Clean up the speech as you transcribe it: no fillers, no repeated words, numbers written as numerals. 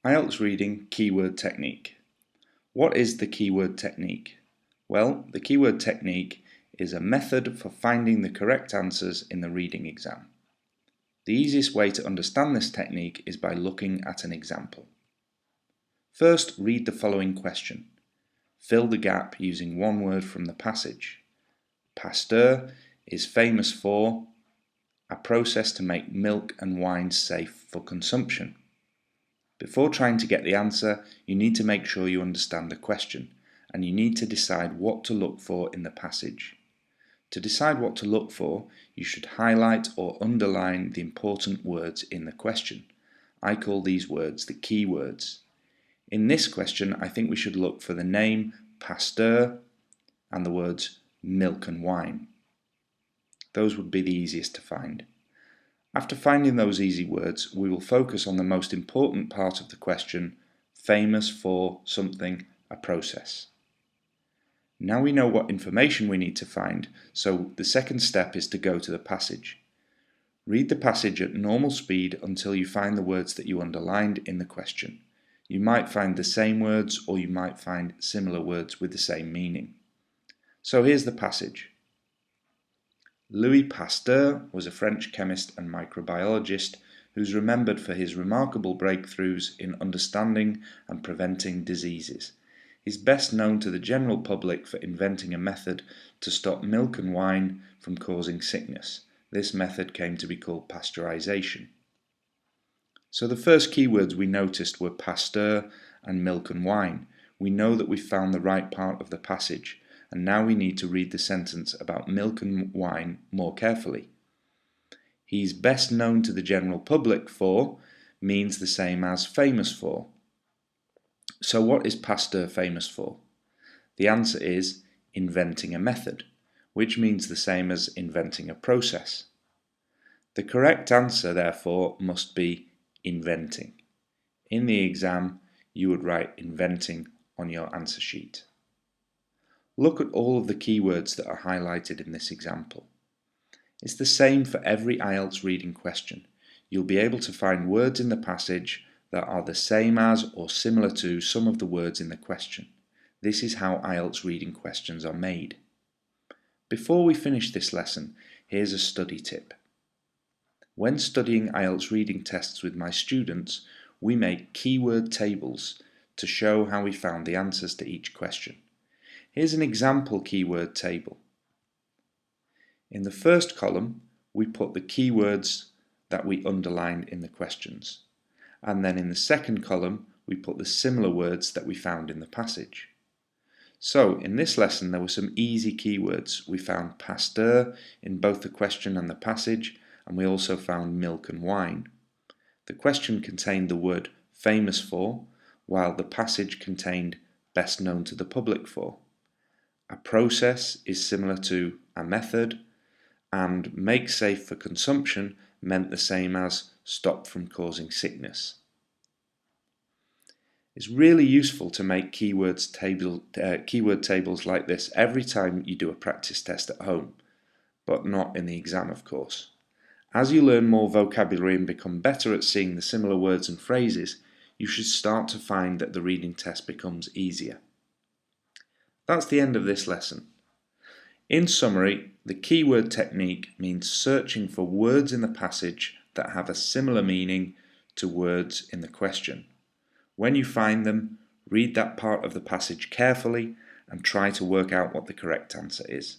IELTS reading keyword technique. What is the keyword technique? Well, the keyword technique is a method for finding the correct answers in the reading exam. The easiest way to understand this technique is by looking at an example. First, read the following question. Fill the gap using one word from the passage. Pasteur is famous for a process to make milk and wine safe for consumption. Before trying to get the answer, you need to make sure you understand the question, and you need to decide what to look for in the passage. To decide what to look for, you should highlight or underline the important words in the question. I call these words the key words. In this question, I think we should look for the name Pasteur and the words milk and wine. Those would be the easiest to find. After finding those easy words, we will focus on the most important part of the question, famous for something, a process. Now we know what information we need to find, so the second step is to go to the passage. Read the passage at normal speed until you find the words that you underlined in the question. You might find the same words, or you might find similar words with the same meaning. So here's the passage. Louis Pasteur was a French chemist and microbiologist who's remembered for his remarkable breakthroughs in understanding and preventing diseases. He's best known to the general public for inventing a method to stop milk and wine from causing sickness. This method came to be called pasteurization. So the first keywords we noticed were Pasteur and milk and wine. We know that we found the right part of the passage. And now we need to read the sentence about milk and wine more carefully. He's best known to the general public for means the same as famous for. So what is Pasteur famous for? The answer is inventing a method, which means the same as inventing a process. The correct answer, therefore, must be inventing. In the exam, you would write inventing on your answer sheet. Look at all of the keywords that are highlighted in this example. It's the same for every IELTS reading question. You'll be able to find words in the passage that are the same as or similar to some of the words in the question. This is how IELTS reading questions are made. Before we finish this lesson, here's a study tip. When studying IELTS reading tests with my students, we make keyword tables to show how we found the answers to each question. Here's an example keyword table. In the first column, we put the keywords that we underlined in the questions. And then in the second column, we put the similar words that we found in the passage. So, in this lesson, there were some easy keywords. We found Pasteur in both the question and the passage, and we also found milk and wine. The question contained the word famous for, while the passage contained best known to the public for. A process is similar to a method, and make safe for consumption meant the same as stop from causing sickness. It's really useful to make keyword tables like this every time you do a practice test at home, but not in the exam, of course. As you learn more vocabulary and become better at seeing the similar words and phrases, you should start to find that the reading test becomes easier. That's the end of this lesson. In summary, the keyword technique means searching for words in the passage that have a similar meaning to words in the question. When you find them, read that part of the passage carefully and try to work out what the correct answer is.